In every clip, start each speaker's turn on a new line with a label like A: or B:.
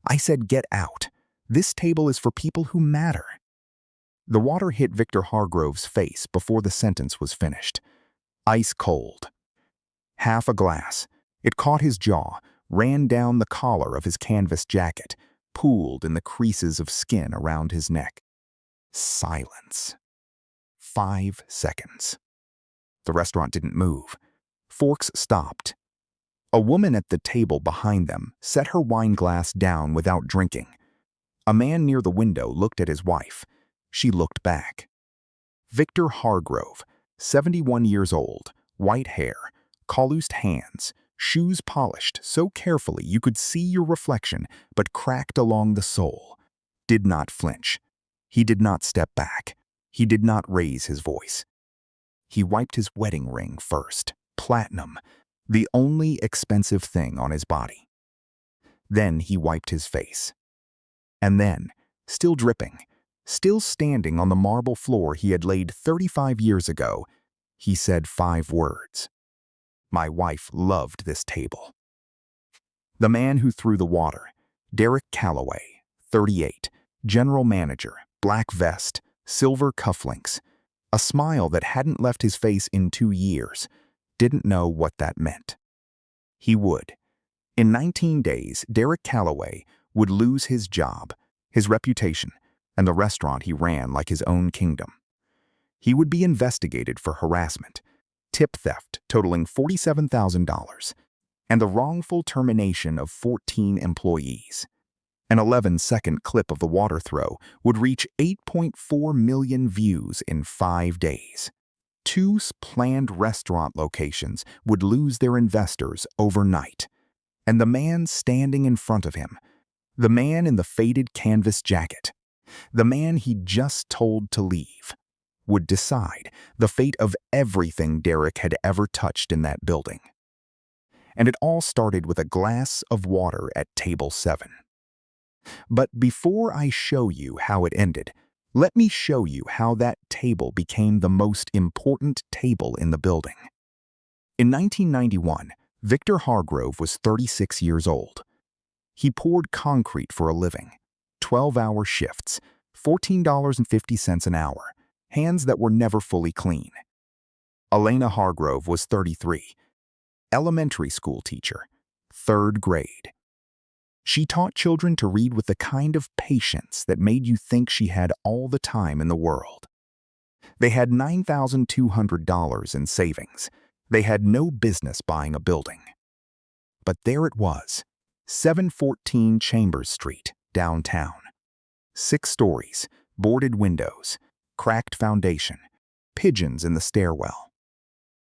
A: I said get out. This table is for people who matter." The water hit Victor Hargrove's face before the sentence was finished. Ice cold. Half a glass. It caught his jaw, ran down the collar of his canvas jacket, pooled in the creases of skin around his neck. Silence. 5 seconds. The restaurant didn't move. Forks stopped. A woman at the table behind them set her wine glass down without drinking. A man near the window looked at his wife. She looked back. Victor Hargrove, 71 years old, white hair, calloused hands, shoes polished so carefully you could see your reflection but cracked along the sole, did not flinch. He did not step back. He did not raise his voice. He wiped his wedding ring first, platinum, the only expensive thing on his body. Then he wiped his face. And then, still dripping, still standing on the marble floor he had laid 35 years ago, he said 5 words. My wife loved this table. The man who threw the water, Derek Calloway, 38, general manager, black vest, silver cufflinks, a smile that hadn't left his face in 2 years, didn't know what that meant. He would. In 19 days, Derek Calloway would lose his job, his reputation, and the restaurant he ran like his own kingdom. He would be investigated for harassment, tip theft totaling $47,000, and the wrongful termination of 14 employees. An 11-second clip of the water throw would reach 8.4 million views in 5 days. 2 planned restaurant locations would lose their investors overnight. And the man standing in front of him, the man in the faded canvas jacket, the man he'd just told to leave, would decide the fate of everything Derek had ever touched in that building. And it all started with a glass of water at table 7. But before I show you how it ended, let me show you how that table became the most important table in the building. In 1991, Victor Hargrove was 36 years old. He poured concrete for a living, 12-hour shifts, $14.50 an hour, hands that were never fully clean. Elena Hargrove was 33, elementary school teacher, 3rd grade. She taught children to read with the kind of patience that made you think she had all the time in the world. They had $9,200 in savings. They had no business buying a building. But there it was, 714 Chambers Street, downtown. 6 stories, boarded windows, cracked foundation, pigeons in the stairwell.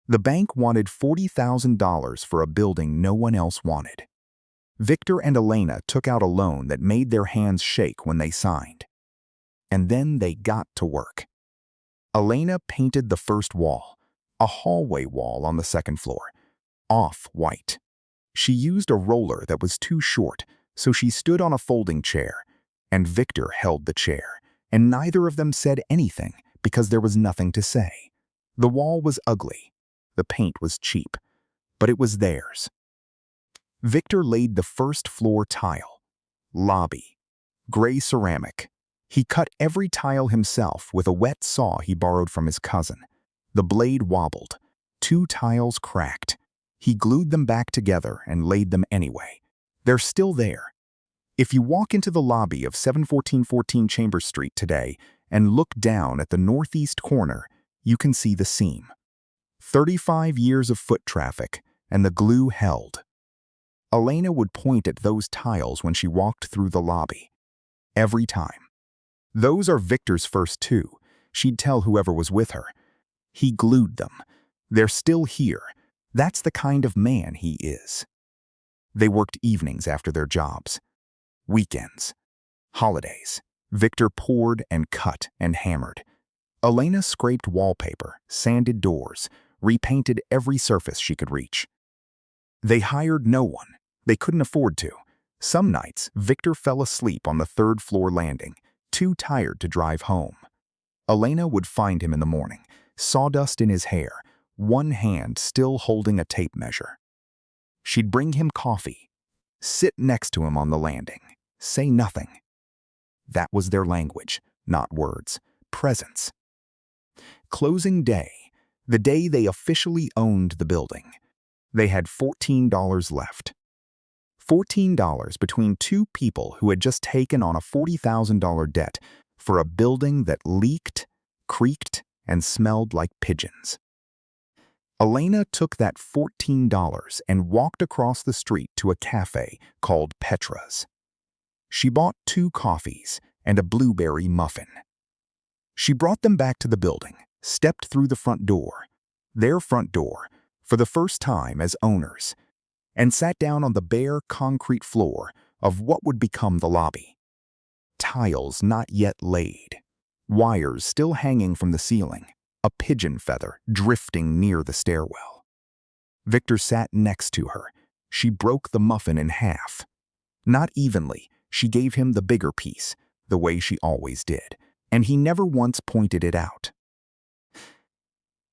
A: The bank wanted $40,000 for a building no one else wanted. Victor and Elena took out a loan that made their hands shake when they signed. And then they got to work. Elena painted the first wall, a hallway wall on the 2nd floor, off-white. She used a roller that was too short, so she stood on a folding chair, and Victor held the chair, and neither of them said anything because there was nothing to say. The wall was ugly. The paint was cheap, but it was theirs. Victor laid the 1st floor tile. Lobby. Gray ceramic. He cut every tile himself with a wet saw he borrowed from his cousin. The blade wobbled. 2 tiles cracked. He glued them back together and laid them anyway. They're still there. If you walk into the lobby of 714 Chambers Street today and look down at the northeast corner, you can see the seam. 35 years of foot traffic, and the glue held. Elena would point at those tiles when she walked through the lobby. Every time. Those are Victor's first 2, she'd tell whoever was with her. He glued them. They're still here. That's the kind of man he is. They worked evenings after their jobs. Weekends. Holidays. Victor poured and cut and hammered. Elena scraped wallpaper, sanded doors, repainted every surface she could reach. They hired no one. They couldn't afford to. Some nights, Victor fell asleep on the 3rd floor landing, too tired to drive home. Elena would find him in the morning, sawdust in his hair, one hand still holding a tape measure. She'd bring him coffee, sit next to him on the landing, Say nothing. That was their language, not words. Presence. Closing day, the day they officially owned the building. They had $14 left. $14 between two people who had just taken on a $40,000 debt for a building that leaked, creaked, and smelled like pigeons. Elena took that $14 and walked across the street to a cafe called Petra's. She bought 2 coffees and a blueberry muffin. She brought them back to the building, stepped through the front door, their front door, for the first time as owners, and sat down on the bare concrete floor of what would become the lobby. Tiles not yet laid, wires still hanging from the ceiling, a pigeon feather drifting near the stairwell. Victor sat next to her. She broke the muffin in half. Not evenly, she gave him the bigger piece, the way she always did, and he never once pointed it out.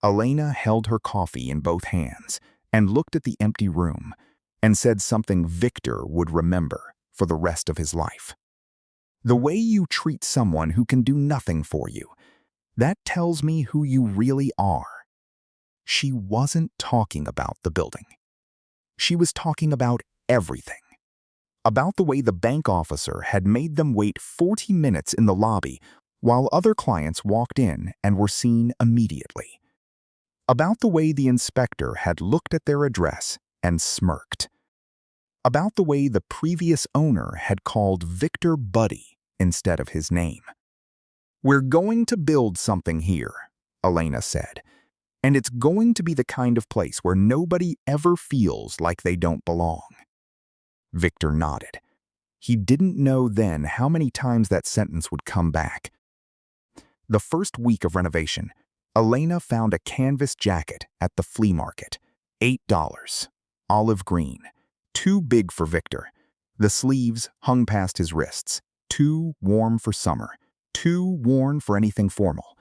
A: Elena held her coffee in both hands and looked at the empty room and said something Victor would remember for the rest of his life. The way you treat someone who can do nothing for you, that tells me who you really are. She wasn't talking about the building. She was talking about everything. About the way the bank officer had made them wait 40 minutes in the lobby while other clients walked in and were seen immediately. About the way the inspector had looked at their address and smirked. About the way the previous owner had called Victor Buddy instead of his name. "We're going to build something here," Elena said, "and it's going to be the kind of place where nobody ever feels like they don't belong." Victor nodded. He didn't know then how many times that sentence would come back. The first week of renovation, Elena found a canvas jacket at the flea market. $8, olive green, too big for Victor. The sleeves hung past his wrists, too warm for summer, too worn for anything formal.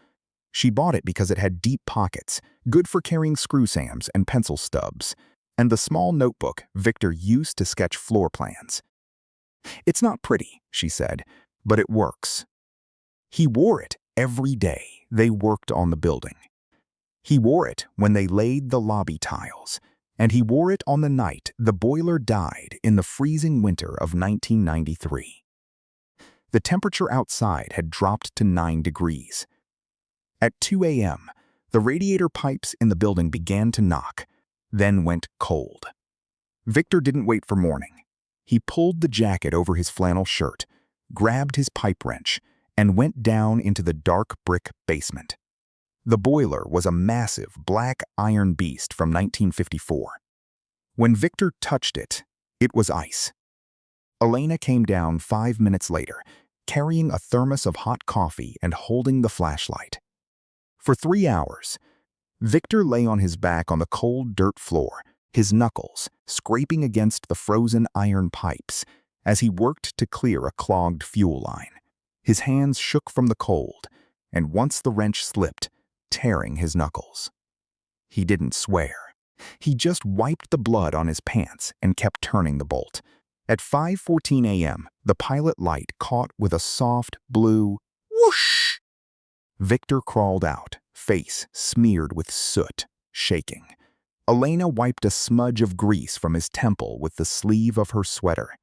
A: She bought it because it had deep pockets, good for carrying screw sams and pencil stubs, and the small notebook Victor used to sketch floor plans. "It's not pretty," she said, "but it works." He wore it every day they worked on the building. He wore it when they laid the lobby tiles, and he wore it on the night the boiler died in the freezing winter of 1993. The temperature outside had dropped to 9 degrees. At 2 a.m., the radiator pipes in the building began to knock, then went cold. Victor didn't wait for morning. He pulled the jacket over his flannel shirt, grabbed his pipe wrench, and went down into the dark brick basement. The boiler was a massive black iron beast from 1954. When Victor touched it, it was ice. Elena came down 5 minutes later, carrying a thermos of hot coffee and holding the flashlight. For 3 hours, Victor lay on his back on the cold dirt floor, his knuckles scraping against the frozen iron pipes as he worked to clear a clogged fuel line. His hands shook from the cold, and once the wrench slipped, tearing his knuckles. He didn't swear. He just wiped the blood on his pants and kept turning the bolt. At 5:14 a.m., the pilot light caught with a soft blue whoosh. Victor crawled out, face smeared with soot, shaking. Elena wiped a smudge of grease from his temple with the sleeve of her sweater.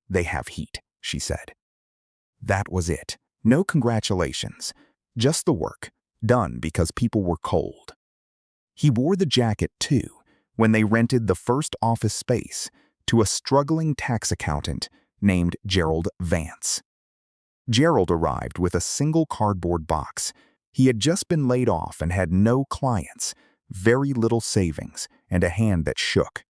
A: "They have heat," she said. That was it. No congratulations. Just the work, done because people were cold. He wore the jacket, too, when they rented the first office space to a struggling tax accountant named Gerald Vance. Gerald arrived with a single cardboard box. He had just been laid off and had no clients, very little savings, and a hand that shook.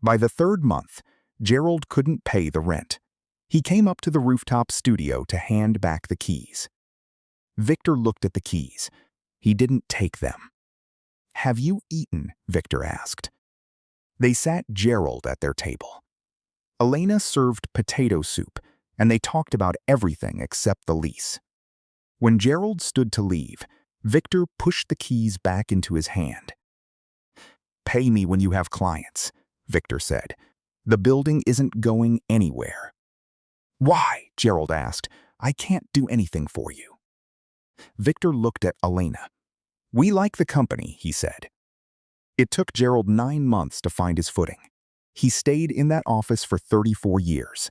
A: By the 3rd month, Gerald couldn't pay the rent. He came up to the rooftop studio to hand back the keys. Victor looked at the keys. He didn't take them. "Have you eaten?" Victor asked. They sat Gerald at their table. Elena served potato soup, and they talked about everything except the lease. When Gerald stood to leave, Victor pushed the keys back into his hand. "Pay me when you have clients," Victor said. "The building isn't going anywhere." "Why?" Gerald asked. "I can't do anything for you." Victor looked at Elena. "We like the company," he said. It took Gerald 9 months to find his footing. He stayed in that office for 34 years.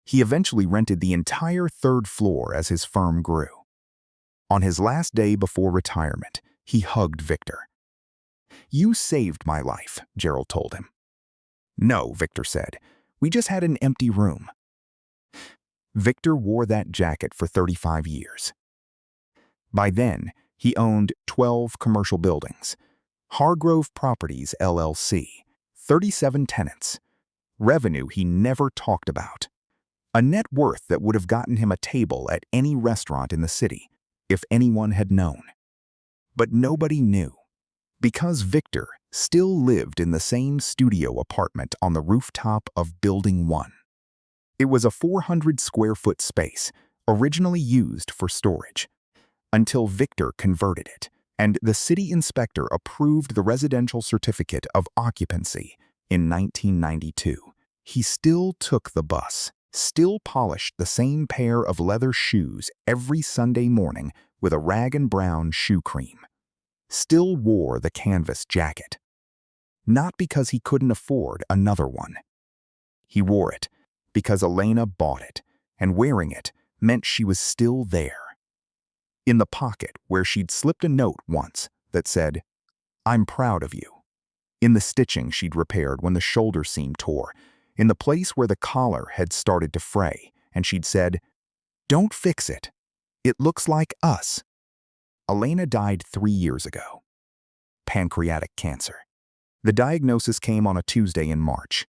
A: He eventually rented the entire 3rd floor as his firm grew. On his last day before retirement, he hugged Victor. "You saved my life," Gerald told him. "No," Victor said. "We just had an empty room." Victor wore that jacket for 35 years. By then, he owned 12 commercial buildings. Hargrove Properties, LLC, 37 tenants. Revenue he never talked about. A net worth that would have gotten him a table at any restaurant in the city, if anyone had known. But nobody knew, because Victor still lived in the same studio apartment on the rooftop of Building 1. It was a 400-square-foot space, originally used for storage, until Victor converted it, and the city inspector approved the residential certificate of occupancy in 1992. He still took the bus, still polished the same pair of leather shoes every Sunday morning with a rag and brown shoe cream, still wore the canvas jacket. Not because he couldn't afford another one. He wore it because Elena bought it, and wearing it meant she was still there. In the pocket where she'd slipped a note once that said, "I'm proud of you." In the stitching she'd repaired when the shoulder seam tore. In the place where the collar had started to fray, and she'd said, "Don't fix it. It looks like us." Elena died 3 years ago. Pancreatic cancer. The diagnosis came on a Tuesday in March.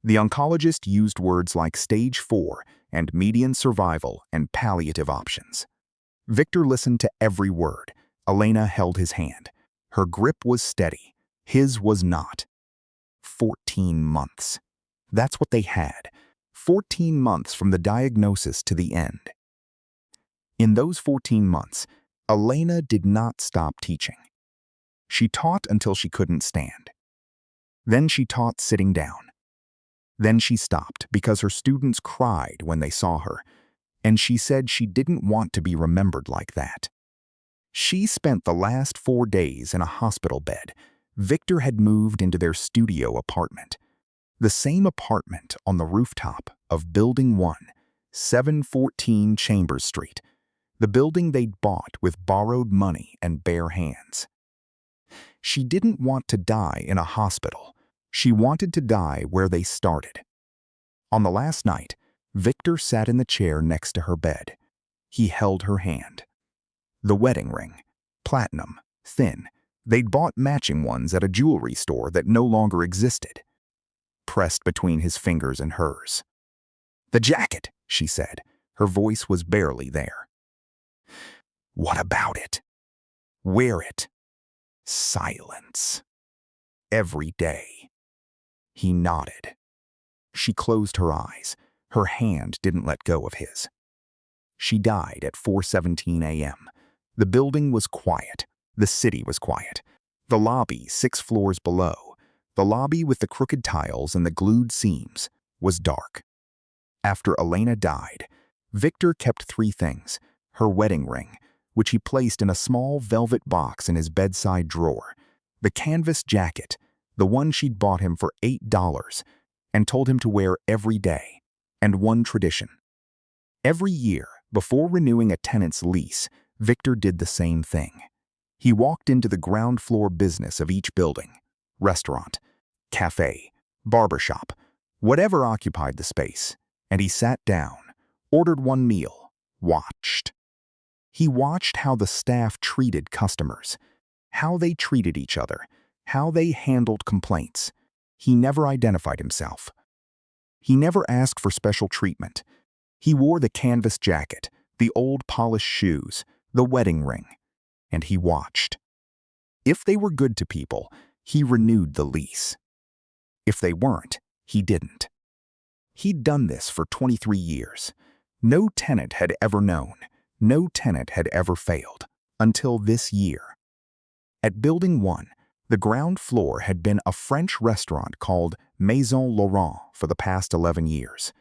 A: The oncologist used words like stage 4 and median survival and palliative options. Victor listened to every word. Elena held his hand. Her grip was steady. His was not. 14 months. That's what they had. 14 months from the diagnosis to the end. In those 14 months, Elena did not stop teaching. She taught until she couldn't stand. Then she taught sitting down. Then she stopped because her students cried when they saw her, and she said she didn't want to be remembered like that. She spent the last 4 days in a hospital bed. Victor had moved into their studio apartment. The same apartment on the rooftop of Building 1, 714 Chambers Street, the building they'd bought with borrowed money and bare hands. She didn't want to die in a hospital. She wanted to die where they started. On the last night, Victor sat in the chair next to her bed. He held her hand. The wedding ring, platinum, thin. They'd bought matching ones at a jewelry store that no longer existed. Pressed between his fingers and hers. "The jacket," she said. Her voice was barely there. "What about it? Wear it." Silence. "Every day." He nodded. She closed her eyes. Her hand didn't let go of his. She died at 4:17 a.m. The building was quiet. The city was quiet. The lobby 6 floors below, the lobby with the crooked tiles and the glued seams, was dark. After Elena died, Victor kept 3 things: her wedding ring, which he placed in a small velvet box in his bedside drawer, the canvas jacket, the one she'd bought him for $8 and told him to wear every day, and one tradition. Every year, before renewing a tenant's lease, Victor did the same thing. He walked into the ground floor business of each building, restaurant, cafe, barbershop, whatever occupied the space, and he sat down, ordered one meal, watched. He watched how the staff treated customers, how they treated each other, how they handled complaints. He never identified himself. He never asked for special treatment. He wore the canvas jacket, the old polished shoes, the wedding ring, and he watched. If they were good to people, he renewed the lease. If they weren't, he didn't. He'd done this for 23 years. No tenant had ever known. No tenant had ever failed, until this year. At Building 1, the ground floor had been a French restaurant called Maison Laurent for the past 11 years.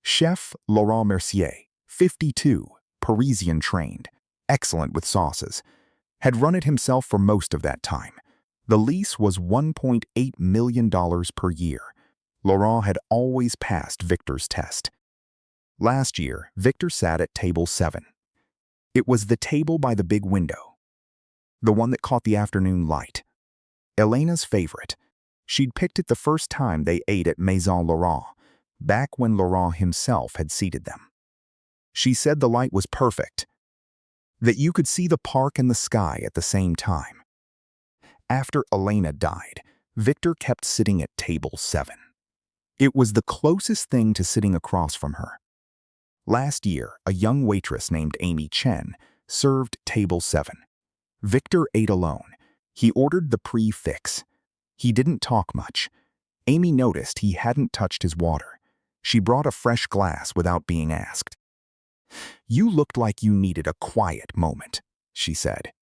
A: Chef Laurent Mercier, 52, Parisian trained, excellent with sauces, had run it himself for most of that time. The lease was $1.8 million per year. Laurent had always passed Victor's test. Last year, Victor sat at table 7. It was the table by the big window, the one that caught the afternoon light. Elena's favorite. She'd picked it the first time they ate at Maison Laurent, back when Laurent himself had seated them. She said the light was perfect, that you could see the park and the sky at the same time. After Elena died, Victor kept sitting at table 7. It was the closest thing to sitting across from her. Last year, a young waitress named Amy Chen served table 7. Victor ate alone. He ordered the prix-fixe. He didn't talk much. Amy noticed he hadn't touched his water. She brought a fresh glass without being asked. "You looked like you needed a quiet moment," she said.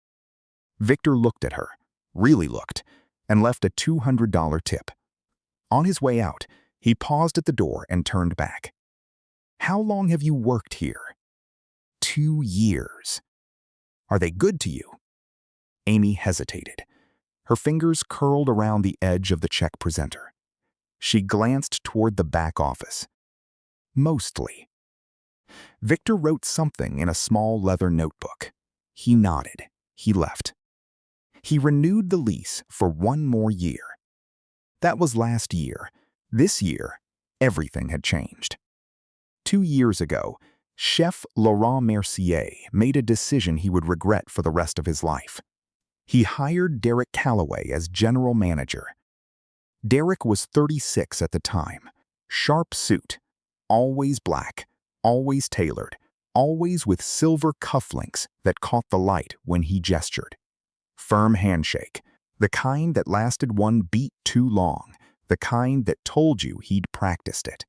A: Victor looked at her, really looked, and left a $200 tip. On his way out, he paused at the door and turned back. "How long have you worked here?" 2 years. "Are they good to you?" Amy hesitated. Her fingers curled around the edge of the check presenter. She glanced toward the back office. "Mostly." Victor wrote something in a small leather notebook. He nodded. He left. He renewed the lease for 1 more year. That was last year. This year, everything had changed. 2 years ago, Chef Laurent Mercier made a decision he would regret for the rest of his life. He hired Derek Calloway as general manager. Derek was 36 at the time, sharp suit, always black, always tailored, always with silver cufflinks that caught the light when he gestured. Firm handshake, the kind that lasted 1 beat too long, the kind that told you he'd practiced it.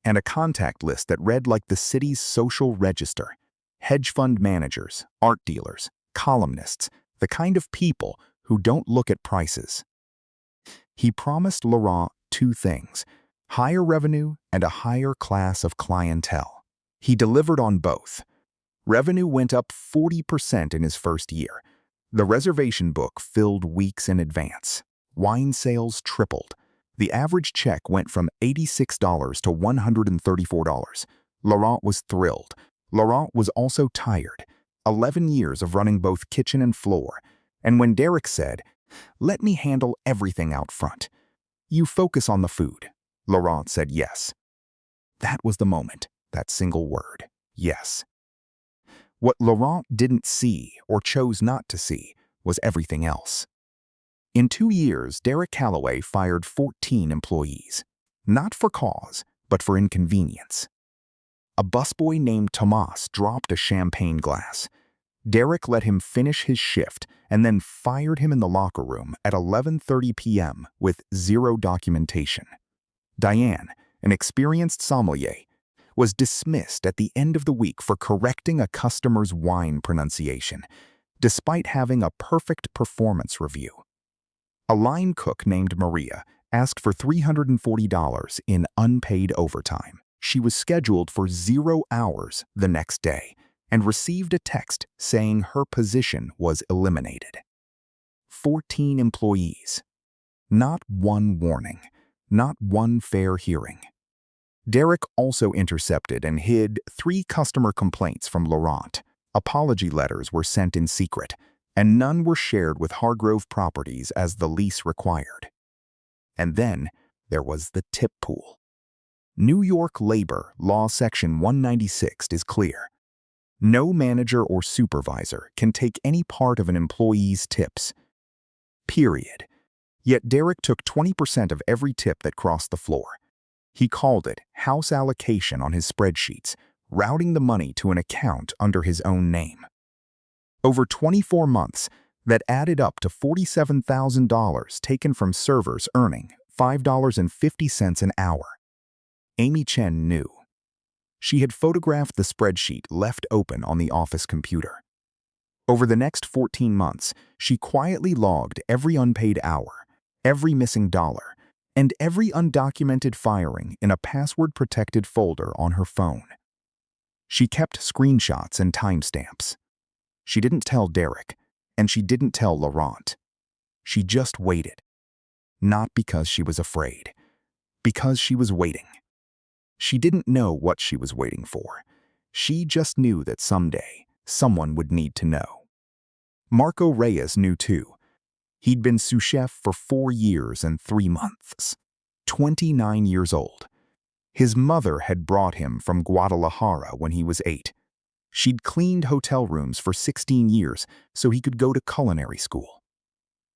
A: And a contact list that read like the city's social register. Hedge fund managers, art dealers, columnists, the kind of people who don't look at prices. He promised Laurent 2 things, higher revenue and a higher class of clientele. He delivered on both. Revenue went up 40% in his first year. The reservation book filled weeks in advance. Wine sales tripled. The average check went from $86 to $134. Laurent was thrilled. Laurent was also tired. 11 years of running both kitchen and floor. And when Derek said, "Let me handle everything out front. You focus on the food," Laurent said yes. That was the moment, that single word, yes. What Laurent didn't see or chose not to see was everything else. In 2 years, Derek Calloway fired 14 employees, not for cause, but for inconvenience. A busboy named Tomas dropped a champagne glass. Derek let him finish his shift and then fired him in the locker room at 11:30 p.m. with 0 documentation. Diane, an experienced sommelier, was dismissed at the end of the week for correcting a customer's wine pronunciation, despite having a perfect performance review. A line cook named Maria asked for $340 in unpaid overtime. She was scheduled for 0 hours the next day and received a text saying her position was eliminated. 14 employees. Not one warning, not one fair hearing. Derek also intercepted and hid 3 customer complaints from Laurent. Apology letters were sent in secret, and none were shared with Hargrove Properties as the lease required. And then there was the tip pool. New York Labor Law Section 196 is clear. No manager or supervisor can take any part of an employee's tips. Period. Yet Derek took 20% of every tip that crossed the floor. He called it house allocation on his spreadsheets, routing the money to an account under his own name. Over 24 months, that added up to $47,000 taken from servers earning $5.50 an hour. Amy Chen knew. She had photographed the spreadsheet left open on the office computer. Over the next 14 months, she quietly logged every unpaid hour, every missing dollar, and every undocumented firing in a password-protected folder on her phone. She kept screenshots and timestamps. She didn't tell Derek, and she didn't tell Laurent. She just waited. Not because she was afraid, because she was waiting. She didn't know what she was waiting for. She just knew that someday, someone would need to know. Marco Reyes knew too. He'd been sous chef for 4 years and 3 months, 29 years old. His mother had brought him from Guadalajara when he was 8. She'd cleaned hotel rooms for 16 years so he could go to culinary school.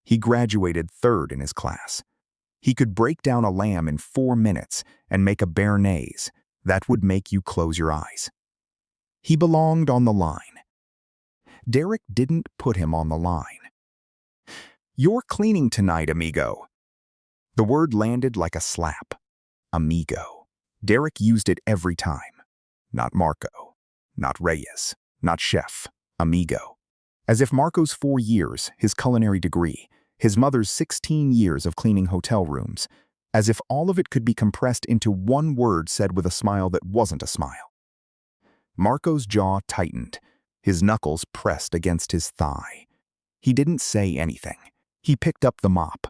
A: He graduated 3rd in his class. He could break down a lamb in 4 minutes and make a béarnaise that would make you close your eyes. He belonged on the line. Derek didn't put him on the line. "You're cleaning tonight, amigo." The word landed like a slap. Amigo. Derek used it every time. Not Marco. Not Reyes. Not chef. Amigo. As if Marco's 4 years, his culinary degree, his mother's 16 years of cleaning hotel rooms, as if all of it could be compressed into one word said with a smile that wasn't a smile. Marco's jaw tightened. His knuckles pressed against his thigh. He didn't say anything. He picked up the mop.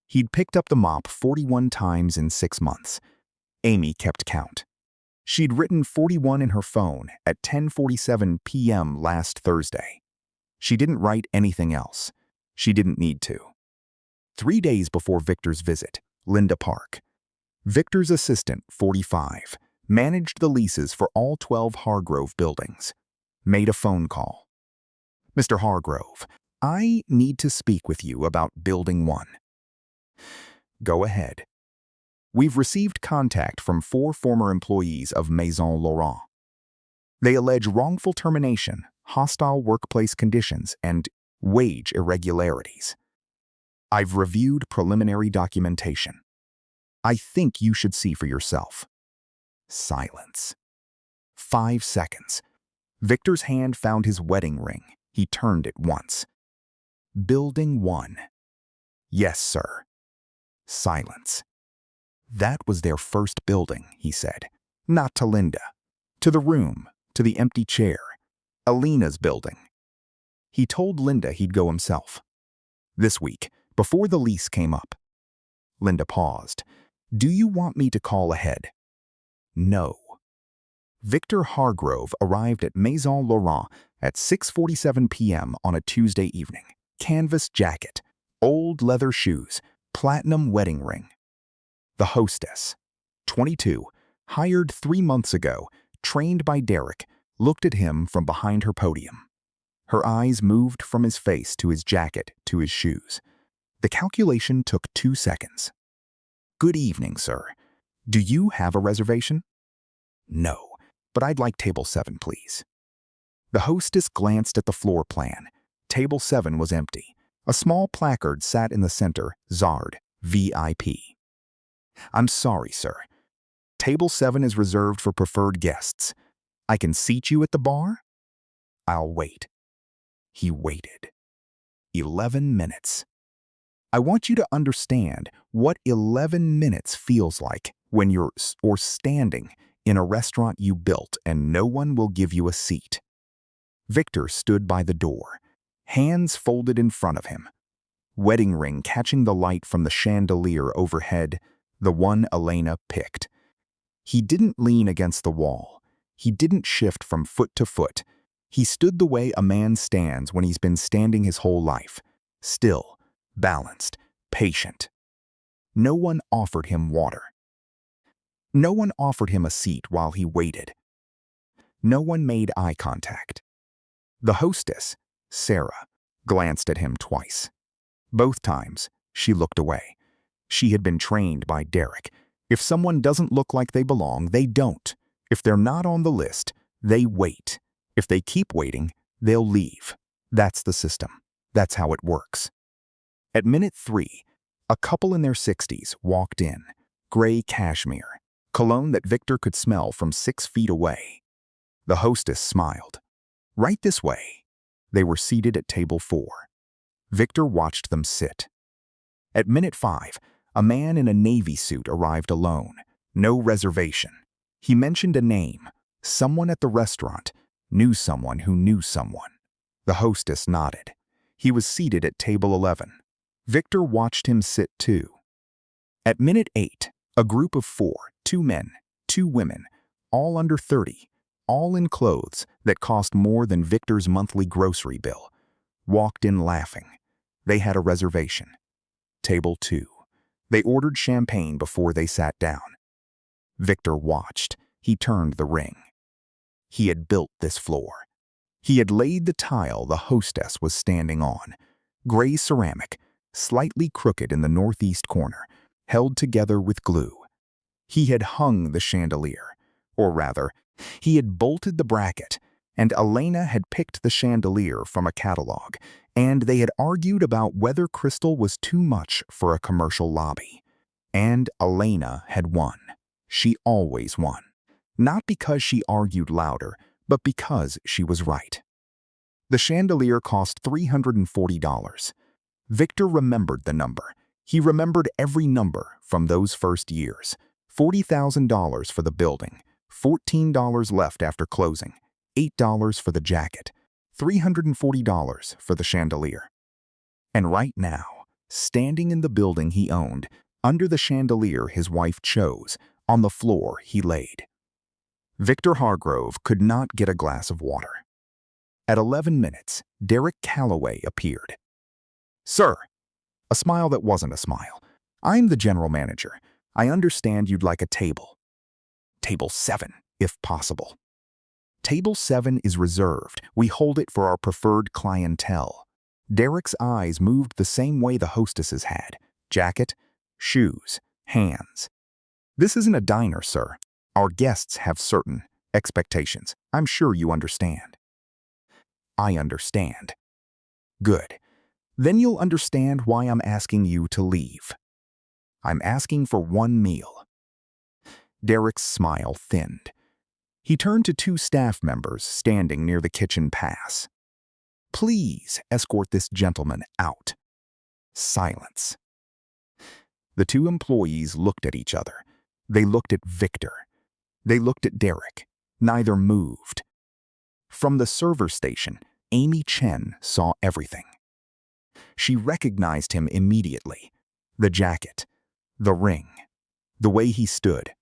A: He'd picked up the mop 41 times in 6 months. Amy kept count. She'd written 41 in her phone at 10:47 p.m. last Thursday. She didn't write anything else. She didn't need to. 3 days before Victor's visit, Linda Park, Victor's assistant, 45, managed the leases for all 12 Hargrove buildings, made a phone call. "Mr. Hargrove, I need to speak with you about Building 1. "Go ahead." "We've received contact from 4 former employees of Maison Laurent. They allege wrongful termination, hostile workplace conditions, and wage irregularities. I've reviewed preliminary documentation. I think you should see for yourself." Silence. 5 seconds. Victor's hand found his wedding ring. He turned it once. "Building 1. "Yes, sir." Silence. "That was their first building," he said. "Not to Linda. To the room, to the empty chair. Alina's building." He told Linda he'd go himself. "This week, before the lease came up." Linda paused. "Do you want me to call ahead?" "No." Victor Hargrove arrived at Maison Laurent at 6:47 p.m. on a Tuesday evening. Canvas jacket, old leather shoes, platinum wedding ring. The hostess, 22, hired 3 months ago, trained by Derek, looked at him from behind her podium. Her eyes moved from his face to his jacket to his shoes. The calculation took 2 seconds. "Good evening, sir. Do you have a reservation?" "No, but I'd like table 7, please." The hostess glanced at the floor plan. Table 7 was empty. A small placard sat in the center, Zard, VIP. "I'm sorry, sir. Table 7 is reserved for preferred guests. I can seat you at the bar?" "I'll wait." He waited. 11 minutes. I want you to understand what 11 minutes feels like when you're standing in a restaurant you built and no one will give you a seat. Victor stood by the door, hands folded in front of him, wedding ring catching the light from the chandelier overhead, the one Elena picked. He didn't lean against the wall. He didn't shift from foot to foot. He stood the way a man stands when he's been standing his whole life, still, balanced, patient. No one offered him water. No one offered him a seat while he waited. No one made eye contact. The hostess, Sarah, glanced at him twice. Both times, she looked away. She had been trained by Derek. If someone doesn't look like they belong, they don't. If they're not on the list, they wait. If they keep waiting, they'll leave. That's the system. That's how it works. At minute 3, a couple in their 60s walked in, gray cashmere, cologne that Victor could smell from 6 feet away. The hostess smiled. "Right this way." They were seated at table 4. Victor watched them sit. At minute 5, A man in a Navy suit arrived alone. No reservation. He mentioned a name. Someone at the restaurant. Knew someone who knew someone. The hostess nodded. He was seated at table 11. Victor watched him sit too. At minute 8, a group of 4, 2 men, 2 women, all under 30, all in clothes that cost more than Victor's monthly grocery bill, walked in laughing. They had a reservation. Table 2. They ordered champagne before they sat down. Victor watched. He turned the ring. He had built this floor. He had laid the tile the hostess was standing on. Gray ceramic, slightly crooked in the northeast corner, held together with glue. He had hung the chandelier, or rather, he had bolted the bracket, and Elena had picked the chandelier from a catalog, and they had argued about whether crystal was too much for a commercial lobby. And Elena had won. She always won. Not because she argued louder, but because she was right. The chandelier cost $340. Victor remembered the number. He remembered every number from those first years. $40,000 for the building, $14 left after closing, $8 for the jacket, $340 for the chandelier. And right now, standing in the building he owned, under the chandelier his wife chose, on the floor he laid. Victor Hargrove could not get a glass of water. At 11 minutes, Derek Calloway appeared. "Sir," a smile that wasn't a smile, "I'm the general manager. I understand you'd like a table. Table 7, if possible." "Table 7 is reserved. We hold it for our preferred clientele." Derek's eyes moved the same way the hostesses had. Jacket, shoes, hands. "This isn't a diner, sir. Our guests have certain expectations. I'm sure you understand." "I understand." "Good. Then you'll understand why I'm asking you to leave. I'm asking for one meal." Derek's smile thinned. He turned to 2 staff members standing near the kitchen pass. "Please escort this gentleman out." Silence. The 2 employees looked at each other. They looked at Victor. They looked at Derek. Neither moved. From the server station, Amy Chen saw everything. She recognized him immediately. The jacket, the ring, the way he stood.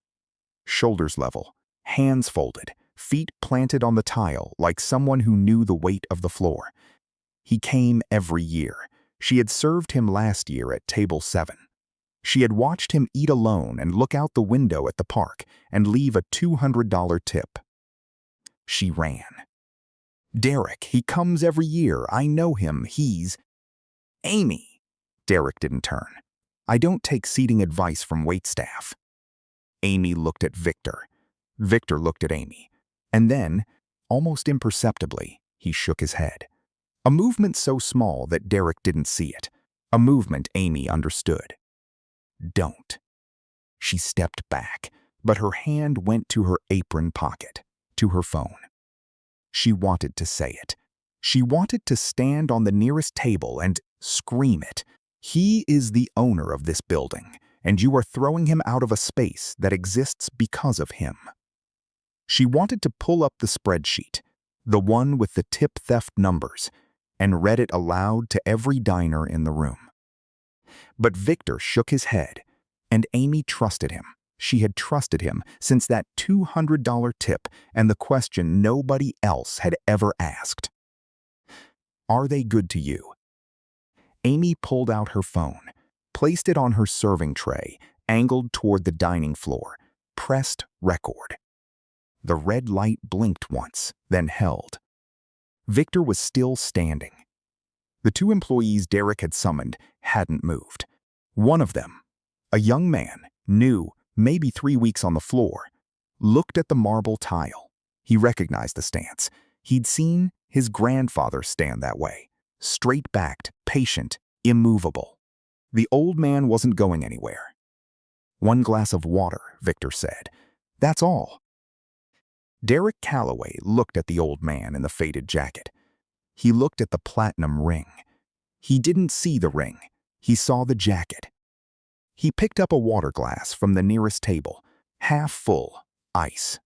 A: Shoulders level, hands folded, feet planted on the tile like someone who knew the weight of the floor. He came every year. She had served him last year at table 7. She had watched him eat alone and look out the window at the park and leave a $200 tip. She ran. "Derek, he comes every year. I know him. He's—" "Amy!" Derek didn't turn. "I don't take seating advice from waitstaff." Amy looked at Victor. Victor looked at Amy. And then, almost imperceptibly, he shook his head. A movement so small that Derek didn't see it. A movement Amy understood. "Don't." She stepped back, but her hand went to her apron pocket, to her phone. She wanted to say it. She wanted to stand on the nearest table and scream it. "He is the owner of this building, and you are throwing him out of a space that exists because of him." She wanted to pull up the spreadsheet, the one with the tip theft numbers, and read it aloud to every diner in the room. But Victor shook his head, and Amy trusted him. She had trusted him since that $200 tip and the question nobody else had ever asked. "Are they good to you?" Amy pulled out her phone, placed it on her serving tray, angled toward the dining floor, pressed record. The red light blinked once, then held. Victor was still standing. The 2 employees Derek had summoned hadn't moved. One of them, a young man, new, maybe 3 weeks on the floor, looked at the marble tile. He recognized the stance. He'd seen his grandfather stand that way, straight-backed, patient, immovable. The old man wasn't going anywhere. "One glass of water," Victor said. "That's all." Derek Calloway looked at the old man in the faded jacket. He looked at the platinum ring. He didn't see the ring. He saw the jacket. He picked up a water glass from the nearest table, half full, ice.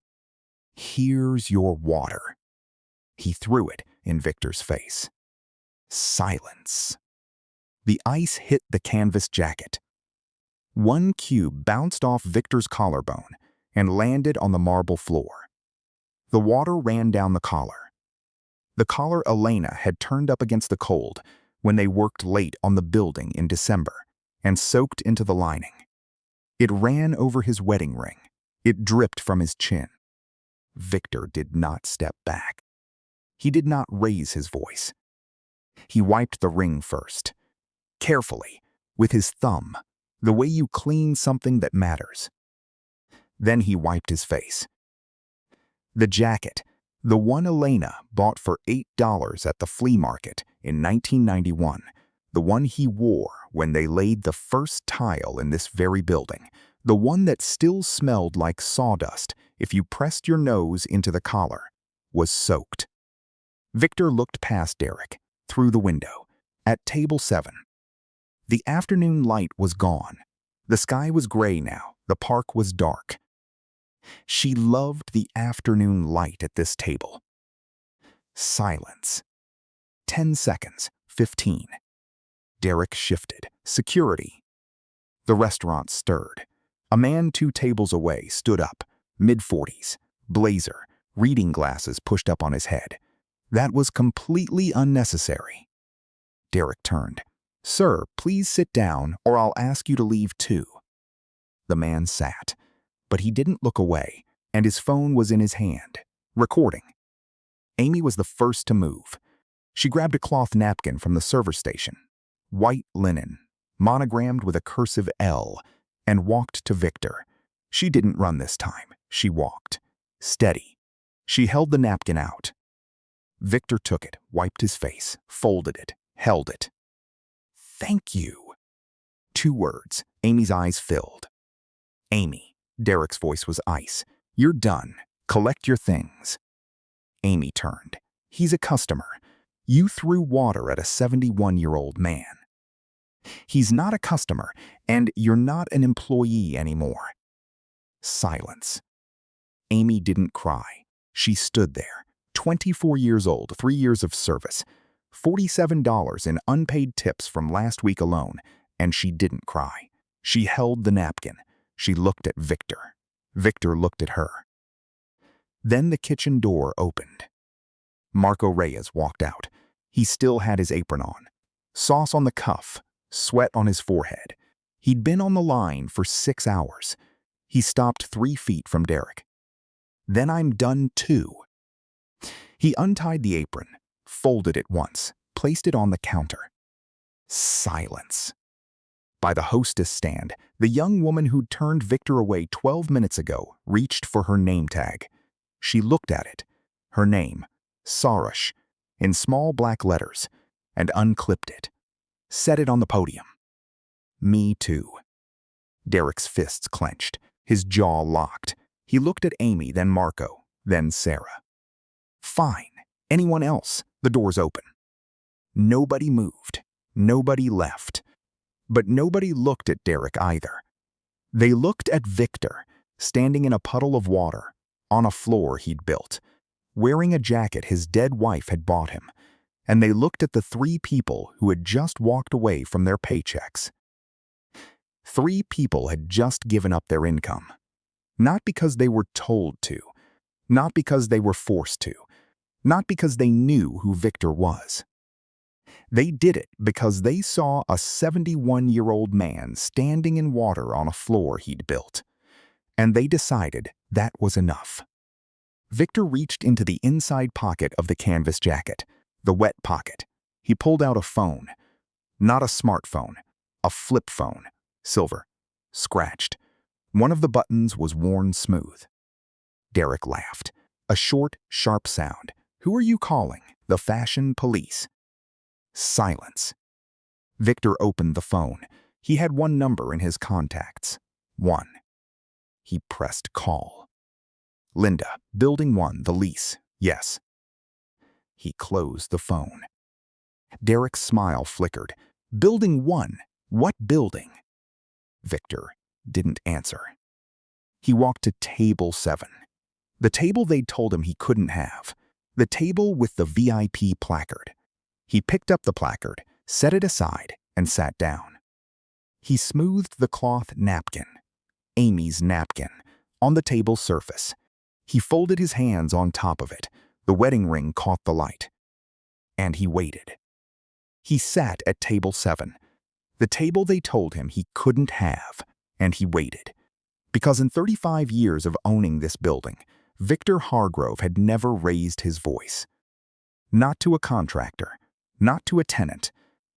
A: "Here's your water." He threw it in Victor's face. Silence. The ice hit the canvas jacket. One cube bounced off Victor's collarbone and landed on the marble floor. The water ran down the collar. The collar Elena had turned up against the cold when they worked late on the building in December and soaked into the lining. It ran over his wedding ring. It dripped from his chin. Victor did not step back. He did not raise his voice. He wiped the ring first, carefully, with his thumb, the way you clean something that matters. Then he wiped his face. The jacket, the one Elena bought for $8 at the flea market in 1991, the one he wore when they laid the first tile in this very building, the one that still smelled like sawdust if you pressed your nose into the collar, was soaked. Victor looked past Derek, through the window, at table 7. The afternoon light was gone. The sky was gray now. The park was dark. She loved the afternoon light at this table. Silence. 10 seconds, 15. Derek shifted. Security. The restaurant stirred. A man 2 tables away stood up, mid-40s, blazer, reading glasses pushed up on his head. That was completely unnecessary. Derek turned. "Sir, please sit down or I'll ask you to leave too." The man sat, but he didn't look away, and his phone was in his hand, recording. Amy was the first to move. She grabbed a cloth napkin from the server station, white linen, monogrammed with a cursive L, and walked to Victor. She didn't run this time. She walked. Steady. She held the napkin out. Victor took it, wiped his face, folded it, held it. "Thank you." 2 words. Amy's eyes filled. "Amy," Derek's voice was ice. "You're done. Collect your things." Amy turned. "He's a customer. You threw water at a 71-year-old man. He's not a customer, and you're not an employee anymore." Silence. Amy didn't cry. She stood there, 24 years old, 3 years of service, $47 in unpaid tips from last week alone, and she didn't cry. She held the napkin. She looked at Victor. Victor looked at her. Then the kitchen door opened. Marco Reyes walked out. He still had his apron on. Sauce on the cuff, sweat on his forehead. He'd been on the line for 6 hours. He stopped 3 feet from Derek. "Then I'm done too." He untied the apron, folded it once, placed it on the counter. Silence. By the hostess stand, the young woman who'd turned Victor away 12 minutes ago reached for her name tag. She looked at it. Her name, Sarush, in small black letters, and unclipped it. Set it on the podium. "Me too." Derek's fists clenched, his jaw locked. He looked at Amy, then Marco, then Sarah. "Fine. Anyone else? The door's open." Nobody moved. Nobody left. But nobody looked at Derek either. They looked at Victor, standing in a puddle of water, on a floor he'd built, wearing a jacket his dead wife had bought him, and they looked at the 3 people who had just walked away from their paychecks. 3 people had just given up their income. Not because they were told to, not because they were forced to, not because they knew who Victor was. They did it because they saw a 71-year-old man standing in water on a floor he'd built, and they decided that was enough. Victor reached into the inside pocket of the canvas jacket, the wet pocket. He pulled out a phone. Not a smartphone, a flip phone, silver, scratched. One of the buttons was worn smooth. Derek laughed. A short, sharp sound. "Who are you calling? The fashion police?" Silence. Victor opened the phone. He had 1 number in his contacts. 1. He pressed call. "Linda, Building 1, the lease. Yes." He closed the phone. Derek's smile flickered. "Building 1? What building?" Victor didn't answer. He walked to table 7. The table they'd told him he couldn't have. The table with the VIP placard. He picked up the placard, set it aside, and sat down. He smoothed the cloth napkin, Amy's napkin, on the table's surface. He folded his hands on top of it. The wedding ring caught the light. And he waited. He sat at table 7, the table they told him he couldn't have, and he waited. Because in 35 years of owning this building, Victor Hargrove had never raised his voice. Not to a contractor, not to a tenant,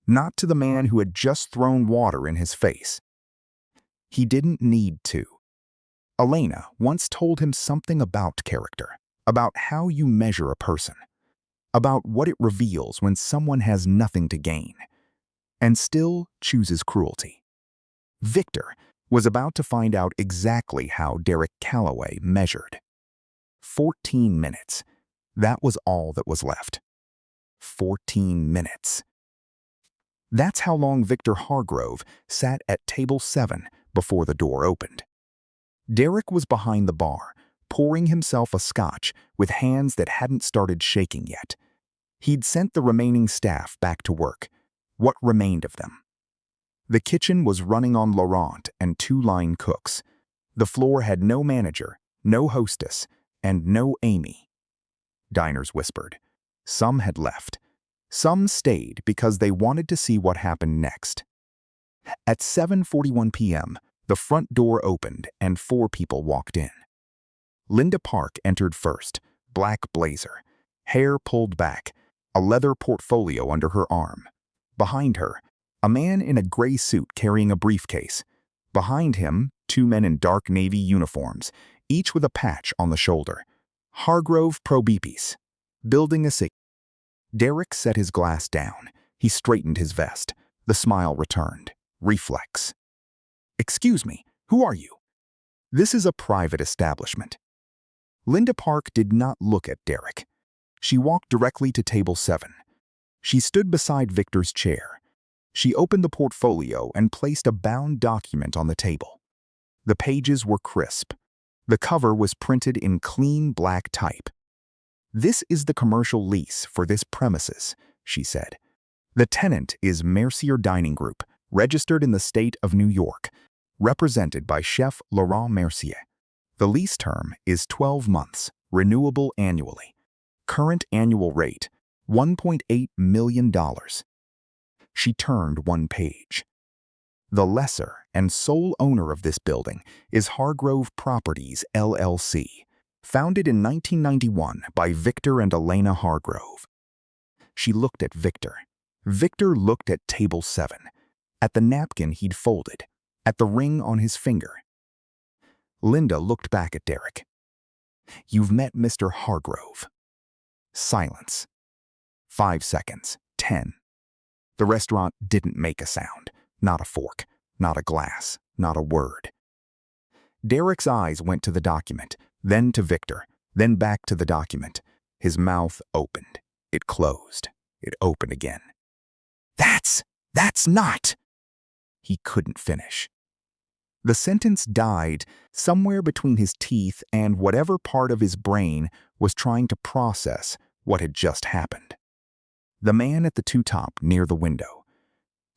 A: not to the man who had just thrown water in his face. He didn't need to. Elena once told him something about character, about how you measure a person, about what it reveals when someone has nothing to gain, and still chooses cruelty. Victor was about to find out exactly how Derek Calloway measured. 14 minutes. That was all that was left. 14 minutes. That's how long Victor Hargrove sat at table 7 before the door opened. Derek was behind the bar, pouring himself a scotch with hands that hadn't started shaking yet. He'd sent the remaining staff back to work. What remained of them? The kitchen was running on Laurent and 2 line cooks. The floor had no manager, no hostess, and no Amy. Diners whispered. Some had left. Some stayed because they wanted to see what happened next. At 7:41 p.m., the front door opened and 4 people walked in. Linda Park entered first, black blazer, hair pulled back, a leather portfolio under her arm. Behind her, a man in a gray suit carrying a briefcase. Behind him, 2 men in dark navy uniforms, each with a patch on the shoulder. Hargrove Probipis, building a sig. Derek set his glass down. He straightened his vest. The smile returned. Reflex. Excuse me, who are you? This is a private establishment. Linda Park did not look at Derek. She walked directly to table 7. She stood beside Victor's chair. She opened the portfolio and placed a bound document on the table. The pages were crisp. The cover was printed in clean black type. This is the commercial lease for this premises, she said. The tenant is Mercier Dining Group, registered in the state of New York, represented by Chef Laurent Mercier. The lease term is 12 months, renewable annually. Current annual rate, $1.8 million. She turned one page. The lessor and sole owner of this building is Hargrove Properties, LLC, founded in 1991 by Victor and Elena Hargrove. She looked at Victor. Victor looked at table 7, at the napkin he'd folded, at the ring on his finger. Linda looked back at Derek. You've met Mr. Hargrove. Silence. 5 seconds. 10. The restaurant didn't make a sound. Not a fork, not a glass, not a word. Derek's eyes went to the document, then to Victor, then back to the document. His mouth opened. It closed. It opened again. That's not. He couldn't finish. The sentence died somewhere between his teeth and whatever part of his brain was trying to process what had just happened. The man at the two-top near the window,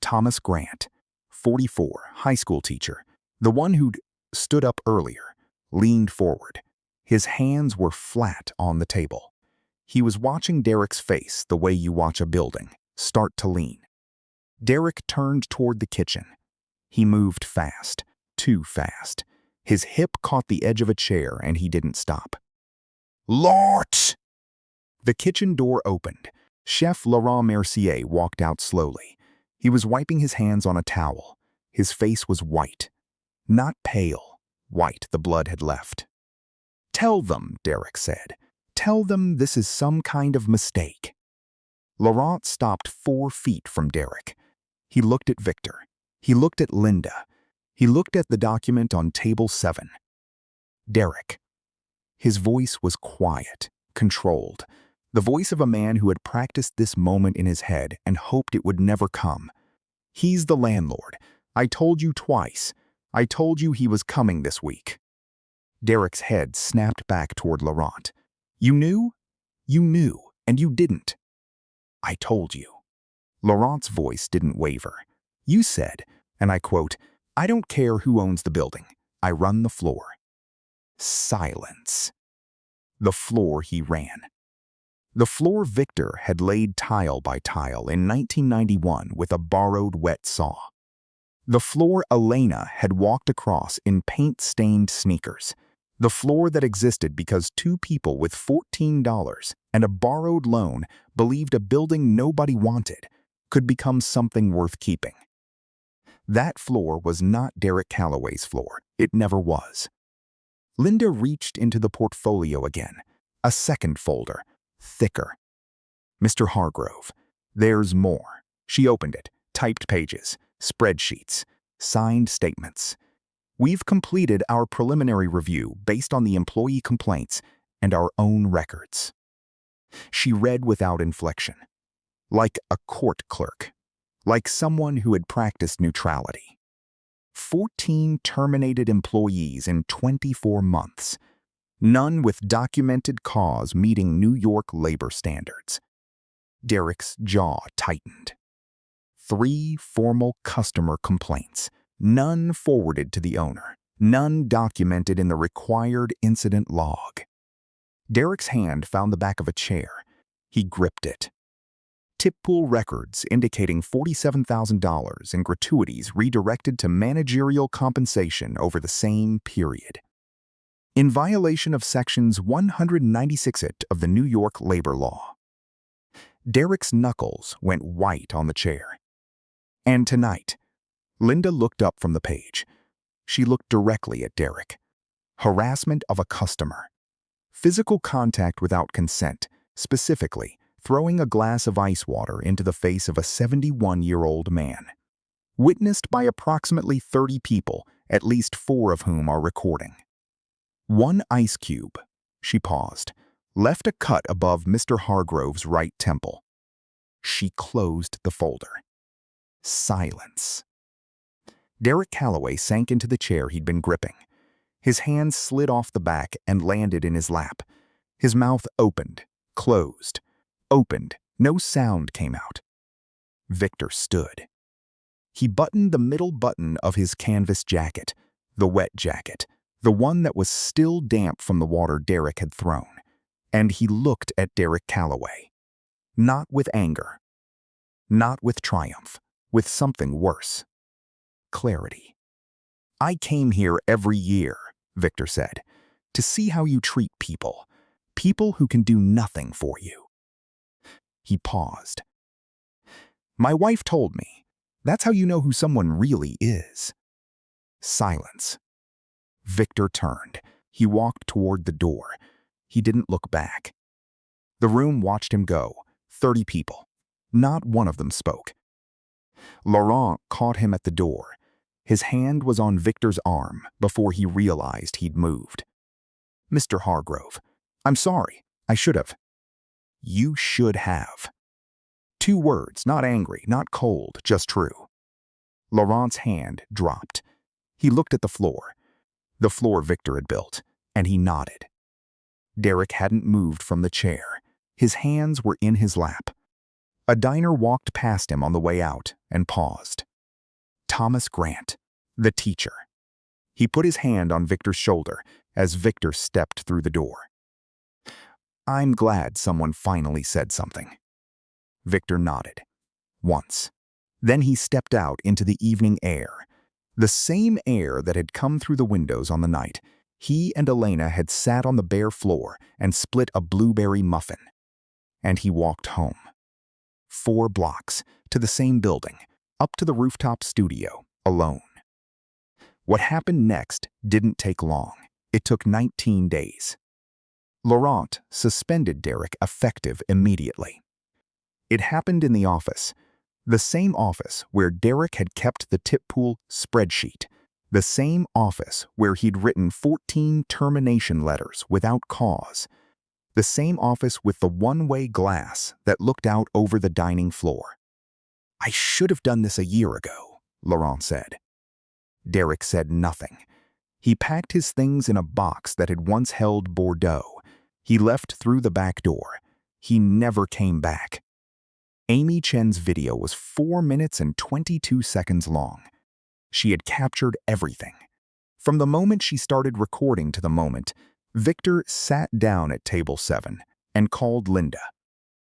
A: Thomas Grant, 44, high school teacher, the one who'd stood up earlier, leaned forward. His hands were flat on the table. He was watching Derek's face the way you watch a building start to lean. Derek turned toward the kitchen. He moved fast, too fast. His hip caught the edge of a chair and he didn't stop. Lort! The kitchen door opened. Chef Laurent Mercier walked out slowly. He was wiping his hands on a towel. His face was white. Not pale. White, the blood had left. Tell them, Derek said. Tell them this is some kind of mistake. Laurent stopped 4 feet from Derek. He looked at Victor. He looked at Linda. He looked at the document on table 7. Derek. His voice was quiet, controlled. The voice of a man who had practiced this moment in his head and hoped it would never come. He's the landlord. I told you twice. I told you he was coming this week. Derek's head snapped back toward Laurent. You knew? You knew, and you didn't. I told you. Laurent's voice didn't waver. You said, and I quote, I don't care who owns the building. I run the floor. Silence. The floor he ran. The floor Victor had laid tile by tile in 1991 with a borrowed wet saw. The floor Elena had walked across in paint-stained sneakers. The floor that existed because two people with $14 and a borrowed loan believed a building nobody wanted could become something worth keeping. That floor was not Derek Calloway's floor. It never was. Linda reached into the portfolio again. A second folder, thicker. Mr. Hargrove. There's more. She opened it. Typed pages, spreadsheets, signed statements. We've completed our preliminary review based on the employee complaints and our own records. She read without inflection, like a court clerk, like someone who had practiced neutrality. 14 terminated employees in 24 months, none with documented cause meeting New York labor standards. Derek's jaw tightened. 3 formal customer complaints, none forwarded to the owner, none documented in the required incident log. Derek's hand found the back of a chair. He gripped it. Tip pool records indicating $47,000 in gratuities redirected to managerial compensation over the same period. In violation of Sections 196 of the New York labor law. Derek's knuckles went white on the chair. And tonight, Linda looked up from the page. She looked directly at Derek. Harassment of a customer. Physical contact without consent, specifically throwing a glass of ice water into the face of a 71-year-old man. Witnessed by approximately 30 people, at least 4 of whom are recording. 1 ice cube, she paused, left a cut above Mr. Hargrove's right temple. She closed the folder. Silence. Derek Calloway sank into the chair he'd been gripping. His hands slid off the back and landed in his lap. His mouth opened, closed, opened. No sound came out. Victor stood. He buttoned the middle button of his canvas jacket, the wet jacket, the one that was still damp from the water Derek had thrown, and he looked at Derek Calloway. Not with anger. Not with triumph. With something worse. Clarity. I came here every year, Victor said, to see how you treat people. People who can do nothing for you. He paused. My wife told me, that's how you know who someone really is. Silence. Victor turned. He walked toward the door. He didn't look back. The room watched him go. 30 people. Not one of them spoke. Laurent caught him at the door. His hand was on Victor's arm before he realized he'd moved. Mr. Hargrove, I'm sorry. I should have. You should have. 2 words, not angry, not cold, just true. Laurent's hand dropped. He looked at the floor Victor had built, and he nodded. Derek hadn't moved from the chair. His hands were in his lap. A diner walked past him on the way out and paused. Thomas Grant, the teacher. He put his hand on Victor's shoulder as Victor stepped through the door. I'm glad someone finally said something. Victor nodded. Once. Then he stepped out into the evening air. The same air that had come through the windows on the night he and Elena had sat on the bare floor and split a blueberry muffin. And he walked home. 4 blocks, to the same building, up to the rooftop studio, alone. What happened next didn't take long. It took 19 days. Laurent suspended Derek effective immediately. It happened in the office, the same office where Derek had kept the tip pool spreadsheet, the same office where he'd written 14 termination letters without cause, the same office with the one-way glass that looked out over the dining floor. I should have done this a year ago, Laurent said. Derek said nothing. He packed his things in a box that had once held Bordeaux. He left through the back door. He never came back. Amy Chen's video was 4 minutes and 22 seconds long. She had captured everything. From the moment she started recording to the moment, Victor sat down at table 7 and called Linda.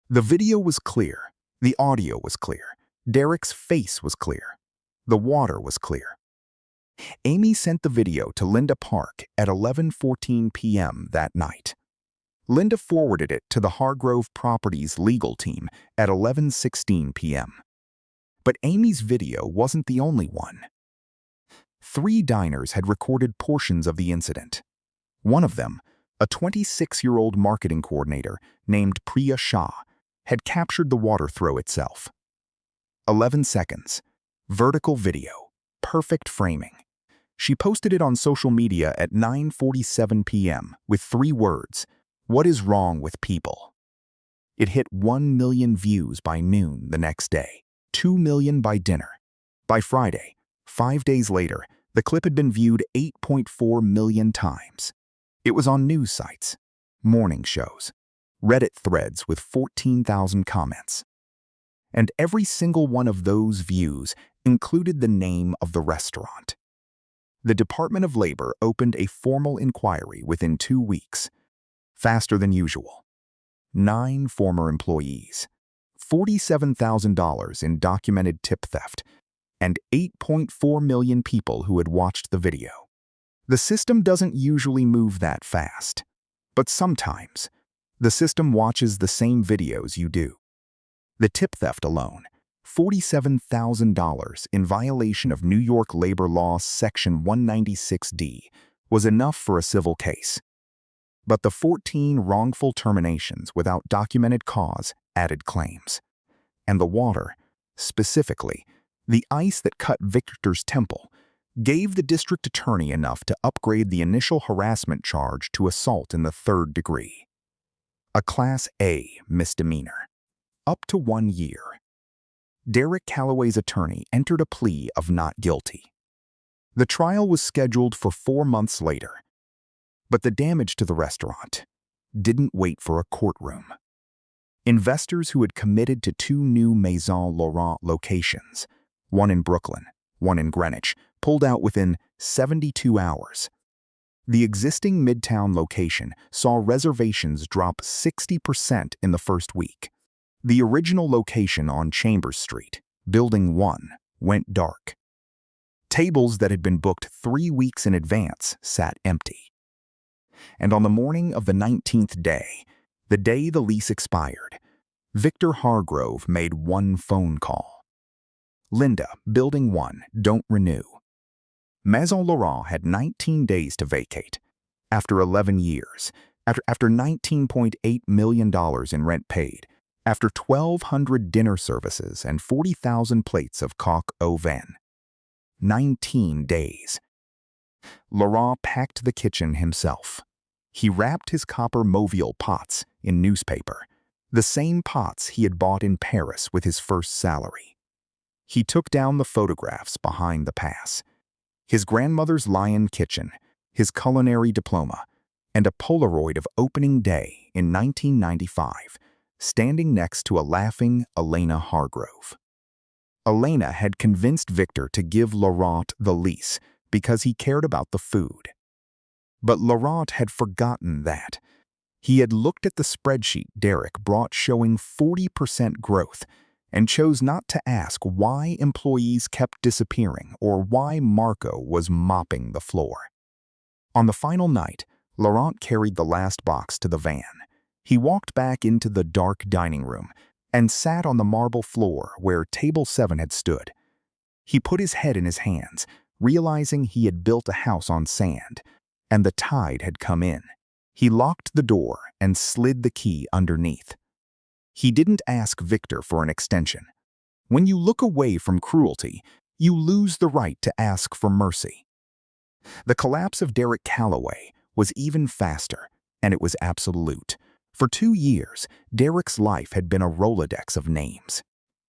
A: The video was clear. The audio was clear. Derek's face was clear. The water was clear. Amy sent the video to Linda Park at 11:14 p.m. that night. Linda forwarded it to the Hargrove Properties legal team at 11:16 p.m. But Amy's video wasn't the only one. 3 diners had recorded portions of the incident. One of them, a 26-year-old marketing coordinator named Priya Shah, had captured the water throw itself. 11 seconds. Vertical video. Perfect framing. She posted it on social media at 9:47 p.m. with 3 words, "What is wrong with people?" It hit 1 million views by noon the next day, 2 million by dinner. By Friday, 5 days later, the clip had been viewed 8.4 million times. It was on news sites, morning shows, Reddit threads with 14,000 comments. And every single one of those views included the name of the restaurant. The Department of Labor opened a formal inquiry within 2 weeks, faster than usual. 9 former employees, $47,000 in documented tip theft, and 8.4 million people who had watched the video. The system doesn't usually move that fast, but sometimes the system watches the same videos you do. The tip theft alone, $47,000 in violation of New York labor law section 196D, was enough for a civil case. But the 14 wrongful terminations without documented cause added claims. And the water, specifically, the ice that cut Victor's temple, gave the district attorney enough to upgrade the initial harassment charge to assault in the 3rd degree. A Class A misdemeanor. Up to 1 year. Derek Calloway's attorney entered a plea of not guilty. The trial was scheduled for 4 months later. But the damage to the restaurant didn't wait for a courtroom. Investors who had committed to 2 new Maison Laurent locations, one in Brooklyn, one in Greenwich, pulled out within 72 hours. The existing Midtown location saw reservations drop 60% in the first week. The original location on Chambers Street, Building 1, went dark. Tables that had been booked 3 weeks in advance sat empty. And on the morning of the 19th day, the day the lease expired, Victor Hargrove made one phone call. "Linda, Building 1, don't renew." Maison Laurent had 19 days to vacate. After 11 years, after $19.8 million in rent paid, after 1,200 dinner services and 40,000 plates of coq au vin. 19 days. Laurent packed the kitchen himself. He wrapped his copper Mauviel pots in newspaper, the same pots he had bought in Paris with his first salary. He took down the photographs behind the pass. His grandmother's lion kitchen, his culinary diploma, and a Polaroid of opening day in 1995, standing next to a laughing Elena Hargrove. Elena had convinced Victor to give Laurent the lease because he cared about the food. But Laurent had forgotten that. He had looked at the spreadsheet Derek brought showing 40% growth and chose not to ask why employees kept disappearing or why Marco was mopping the floor. On the final night, Laurent carried the last box to the van. He walked back into the dark dining room and sat on the marble floor where table 7 had stood. He put his head in his hands, realizing he had built a house on sand, and the tide had come in. He locked the door and slid the key underneath. He didn't ask Victor for an extension. When you look away from cruelty, you lose the right to ask for mercy. The collapse of Derek Calloway was even faster, and it was absolute. For 2 years, Derek's life had been a Rolodex of names.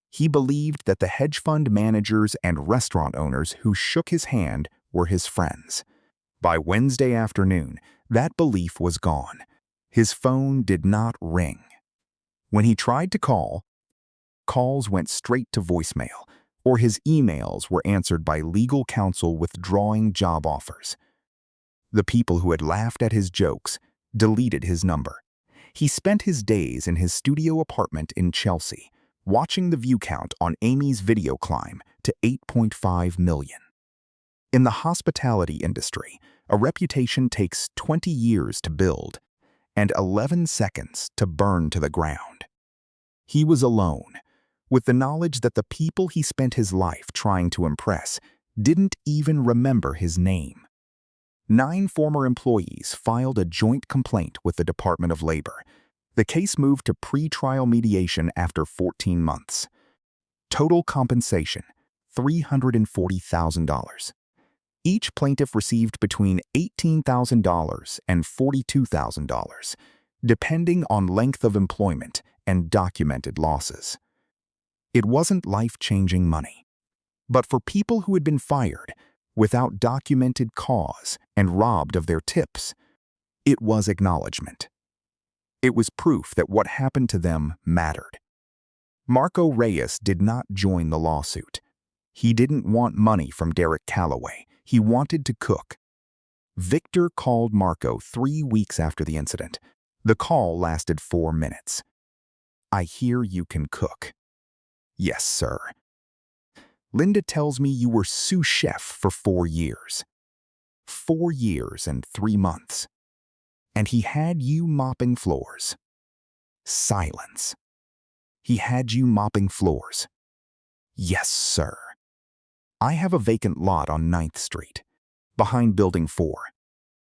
A: He believed that the hedge fund managers and restaurant owners who shook his hand were his friends. By Wednesday afternoon, that belief was gone. His phone did not ring. When he tried to call, calls went straight to voicemail, or his emails were answered by legal counsel withdrawing job offers. The people who had laughed at his jokes deleted his number. He spent his days in his studio apartment in Chelsea, watching the view count on Amy's video climb to 8.5 million. In the hospitality industry, a reputation takes 20 years to build and 11 seconds to burn to the ground. He was alone, with the knowledge that the people he spent his life trying to impress didn't even remember his name. 9 former employees filed a joint complaint with the Department of Labor. The case moved to pre-trial mediation after 14 months. Total compensation, $340,000. Each plaintiff received between $18,000 and $42,000, depending on length of employment and documented losses. It wasn't life-changing money, but for people who had been fired without documented cause and robbed of their tips, it was acknowledgement. It was proof that what happened to them mattered. Marco Reyes did not join the lawsuit. He didn't want money from Derek Calloway. He wanted to cook. Victor called Marco 3 weeks after the incident. The call lasted 4 minutes. "I hear you can cook." "Yes, sir." "Linda tells me you were sous chef for 4 years." 4 years and 3 months. "And he had you mopping floors." Silence. "He had you mopping floors." "Yes, sir." "I have a vacant lot on 9th Street, behind Building 4.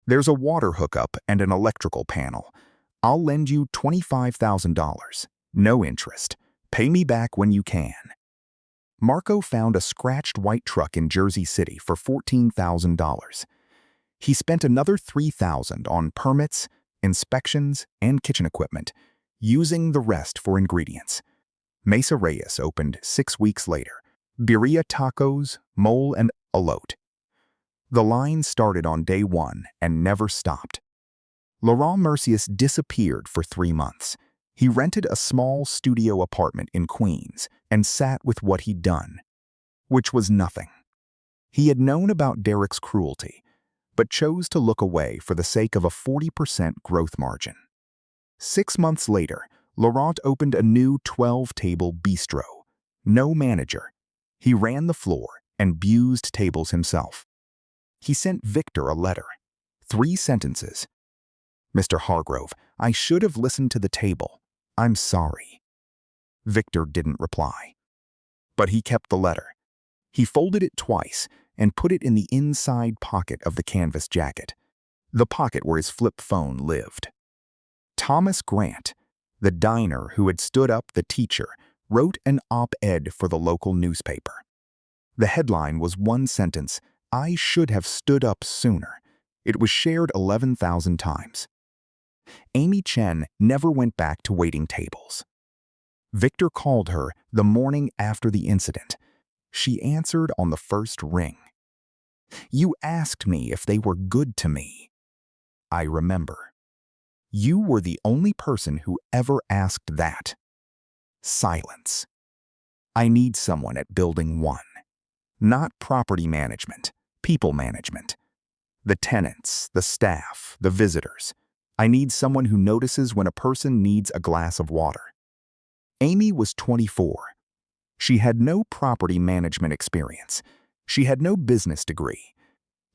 A: There's a water hookup and an electrical panel. I'll lend you $25,000. No interest. Pay me back when you can." Marco found a scratched white truck in Jersey City for $14,000. He spent another $3,000 on permits, inspections, and kitchen equipment, using the rest for ingredients. Mesa Reyes opened 6 weeks later. Birria tacos, mole, and elote. The line started on day 1 and never stopped. Laurent Mercius disappeared for 3 months. He rented a small studio apartment in Queens and sat with what he'd done, which was nothing. He had known about Derek's cruelty, but chose to look away for the sake of a 40% growth margin. 6 months later, Laurent opened a new 12-table bistro. No manager. He ran the floor and bused tables himself. He sent Victor a letter. 3 sentences. "Mr. Hargrove, I should have listened to the table. I'm sorry." Victor didn't reply. But he kept the letter. He folded it twice and put it in the inside pocket of the canvas jacket, the pocket where his flip phone lived. Thomas Grant, the diner who had stood up the teacher, wrote an op-ed for the local newspaper. The headline was 1 sentence, "I should have stood up sooner." It was shared 11,000 times. Amy Chen never went back to waiting tables. Victor called her the morning after the incident. She answered on the first ring. "You asked me if they were good to me." "I remember." "You were the only person who ever asked that." Silence. "I need someone at Building 1. Not property management, people management. The tenants, the staff, the visitors. I need someone who notices when a person needs a glass of water." Amy was 24. She had no property management experience. She had no business degree.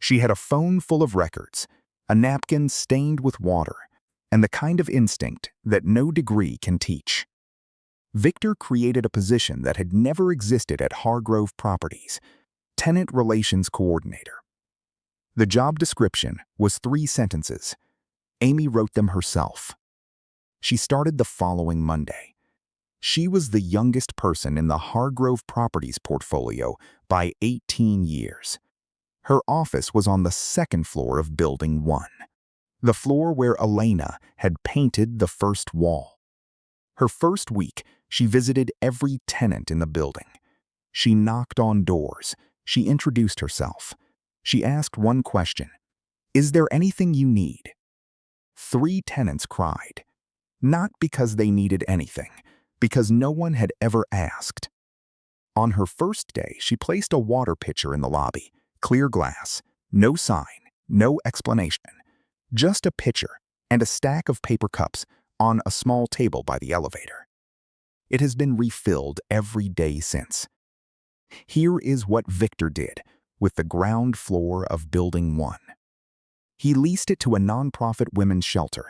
A: She had a phone full of records, a napkin stained with water, and the kind of instinct that no degree can teach. Victor created a position that had never existed at Hargrove Properties, Tenant Relations Coordinator. The job description was 3 sentences. Amy wrote them herself. She started the following Monday. She was the youngest person in the Hargrove Properties portfolio by 18 years. Her office was on the 2nd floor of Building 1, the floor where Elena had painted the first wall. Her first week, she visited every tenant in the building. She knocked on doors. She introduced herself. She asked one question: "Is there anything you need?" 3 tenants cried. Not because they needed anything, because no one had ever asked. On her first day, she placed a water pitcher in the lobby, clear glass, no sign, no explanation, just a pitcher and a stack of paper cups on a small table by the elevator. It has been refilled every day since. Here is what Victor did with the ground floor of Building 1. He leased it to a nonprofit women's shelter.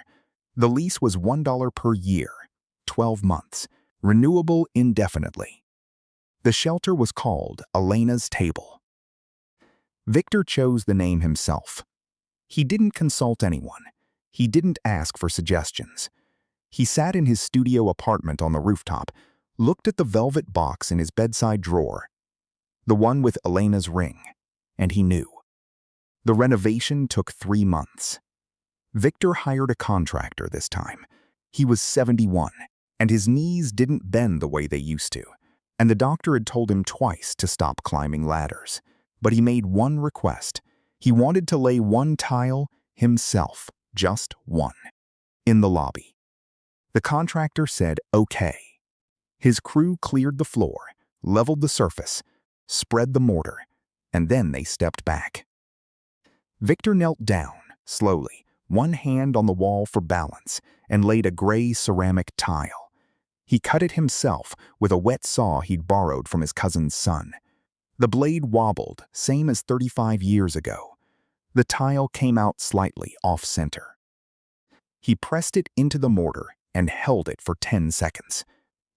A: The lease was $1 per year, 12 months, renewable indefinitely. The shelter was called Elena's Table. Victor chose the name himself. He didn't consult anyone. He didn't ask for suggestions. He sat in his studio apartment on the rooftop, looked at the velvet box in his bedside drawer, the one with Elena's ring, and he knew. The renovation took 3 months. Victor hired a contractor this time. He was 71, and his knees didn't bend the way they used to, and the doctor had told him twice to stop climbing ladders. But he made one request. He wanted to lay one tile himself, just one, in the lobby. The contractor said okay. His crew cleared the floor, leveled the surface, spread the mortar, and then they stepped back. Victor knelt down, slowly, one hand on the wall for balance, and laid a gray ceramic tile. He cut it himself with a wet saw he'd borrowed from his cousin's son. The blade wobbled, same as 35 years ago. The tile came out slightly off-center. He pressed it into the mortar and held it for 10 seconds.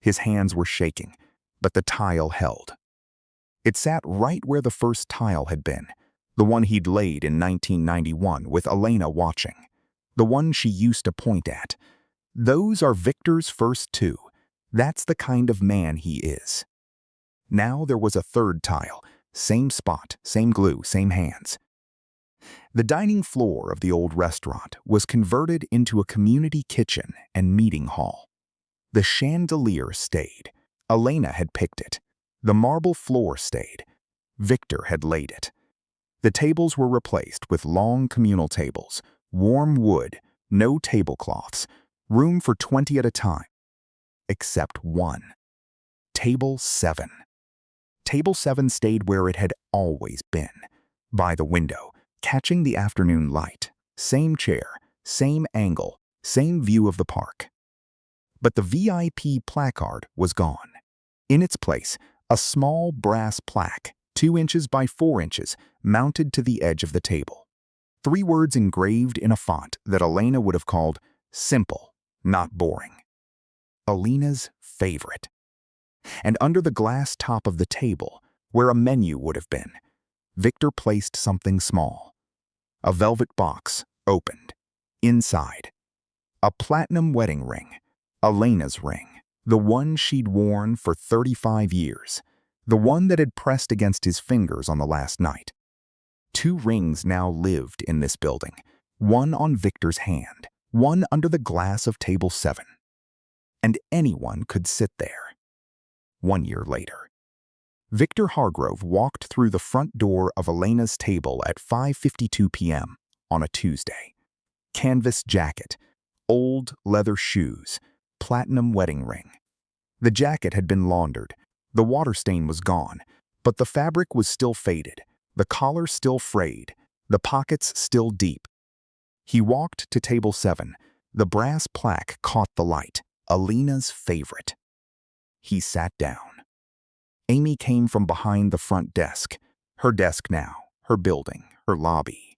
A: His hands were shaking, but the tile held. It sat right where the first tile had been, the one he'd laid in 1991 with Elena watching, the one she used to point at. Those are Victor's first 2. That's the kind of man he is. Now there was a third tile, same spot, same glue, same hands. The dining floor of the old restaurant was converted into a community kitchen and meeting hall. The chandelier stayed. Elena had picked it. The marble floor stayed. Victor had laid it. The tables were replaced with long communal tables, warm wood, no tablecloths, room for 20 at a time. Except one. Table 7. Table 7 stayed where it had always been, by the window, catching the afternoon light. Same chair, same angle, same view of the park. But the VIP placard was gone. In its place, a small brass plaque, 2 inches by 4 inches, mounted to the edge of the table. 3 words engraved in a font that Elena would have called simple, not boring. Elena's favorite. And under the glass top of the table, where a menu would have been, Victor placed something small. A velvet box, opened. Inside, a platinum wedding ring, Elena's ring, the one she'd worn for 35 years, the one that had pressed against his fingers on the last night. 2 rings now lived in this building, one on Victor's hand, one under the glass of table 7. And anyone could sit there. 1 year later, Victor Hargrove walked through the front door of Elena's table at 5:52 p.m. on a Tuesday. Canvas jacket, old leather shoes, platinum wedding ring. The jacket had been laundered. The water stain was gone, but the fabric was still faded, the collar still frayed, the pockets still deep. He walked to table 7. The brass plaque caught the light, Elena's favorite. He sat down. Amy came from behind the front desk, her desk now, her building, her lobby.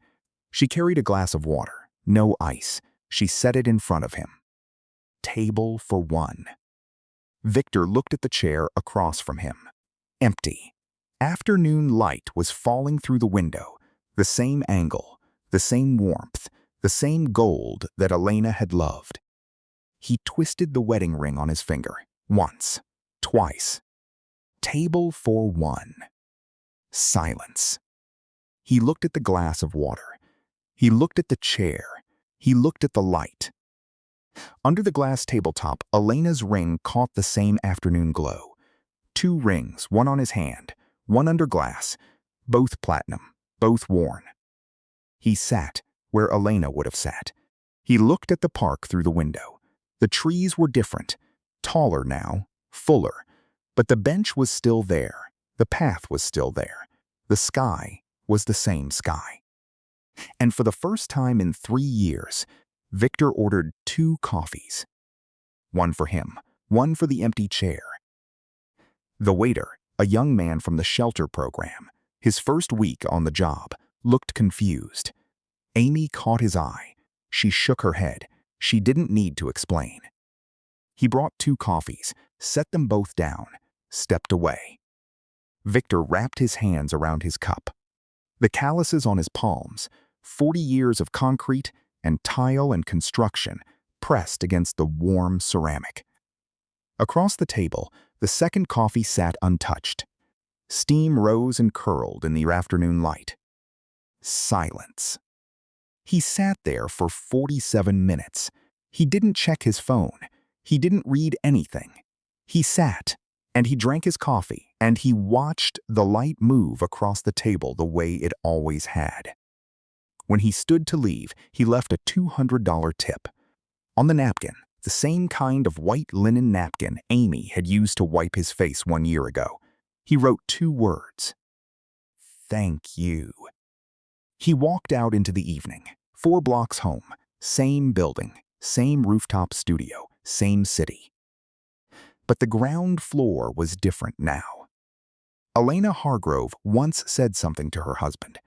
A: She carried a glass of water, no ice. She set it in front of him. Table for 1. Victor looked at the chair across from him. Empty. Afternoon light was falling through the window, the same angle, the same warmth, the same gold that Elena had loved. He twisted the wedding ring on his finger, once, twice. Table for 1. Silence. He looked at the glass of water. He looked at the chair. He looked at the light. Under the glass tabletop, Elena's ring caught the same afternoon glow. 2 rings, one on his hand, one under glass, both platinum, both worn. He sat where Elena would have sat. He looked at the park through the window. The trees were different, taller now, fuller, but the bench was still there. The path was still there. The sky was the same sky. And for the first time in 3 years, Victor ordered 2 coffees. One for him, one for the empty chair. The waiter, a young man from the shelter program, his first week on the job, looked confused. Amy caught his eye. She shook her head. She didn't need to explain. He brought 2 coffees, set them both down, stepped away. Victor wrapped his hands around his cup. The calluses on his palms, 40 years of concrete and tile and construction, pressed against the warm ceramic. Across the table, the second coffee sat untouched. Steam rose and curled in the afternoon light. Silence. He sat there for 47 minutes. He didn't check his phone. He didn't read anything. He sat, and he drank his coffee, and he watched the light move across the table the way it always had. When he stood to leave, he left a $200 tip. On the napkin, the same kind of white linen napkin Amy had used to wipe his face 1 year ago, he wrote 2 words. Thank you. He walked out into the evening, 4 blocks home, same building, same rooftop studio, same city. But the ground floor was different now. Elena Hargrove once said something to her husband.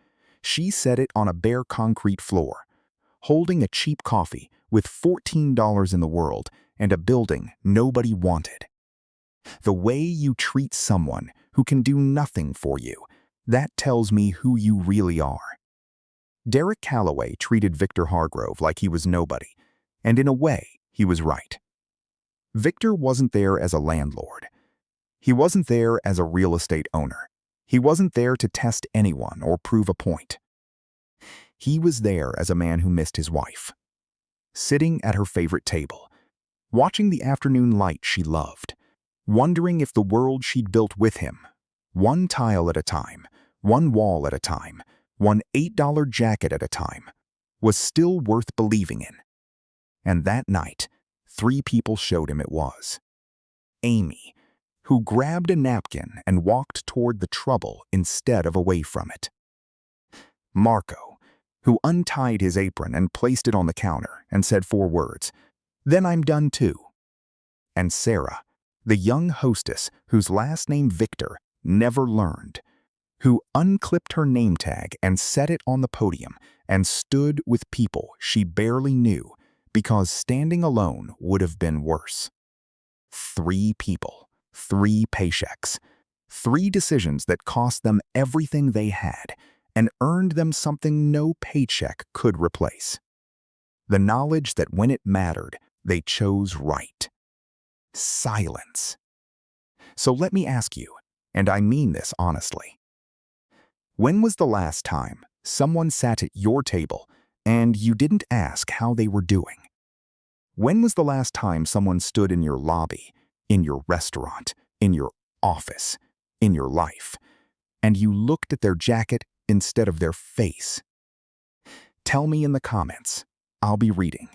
A: She said it on a bare concrete floor, holding a cheap coffee with $14 in the world and a building nobody wanted. The way you treat someone who can do nothing for you, that tells me who you really are. Derek Calloway treated Victor Hargrove like he was nobody, and in a way, he was right. Victor wasn't there as a landlord. He wasn't there as a real estate owner. He wasn't there to test anyone or prove a point. He was there as a man who missed his wife, sitting at her favorite table, watching the afternoon light she loved, wondering if the world she'd built with him, one tile at a time, one wall at a time, one $8 jacket at a time, was still worth believing in. And that night, 3 people showed him it was. Amy, who grabbed a napkin and walked toward the trouble instead of away from it. Marco, who untied his apron and placed it on the counter and said 4 words, "Then I'm done too." And Sarah, the young hostess whose last name Victor never learned, who unclipped her name tag and set it on the podium and stood with people she barely knew because standing alone would have been worse. 3 people, 3 paychecks, 3 decisions that cost them everything they had and earned them something no paycheck could replace. The knowledge that when it mattered, they chose right. Silence. So let me ask you, and I mean this honestly. When was the last time someone sat at your table and you didn't ask how they were doing? When was the last time someone stood in your lobby, in your restaurant, in your office, in your life, and you looked at their jacket instead of their face? Tell me in the comments. I'll be reading.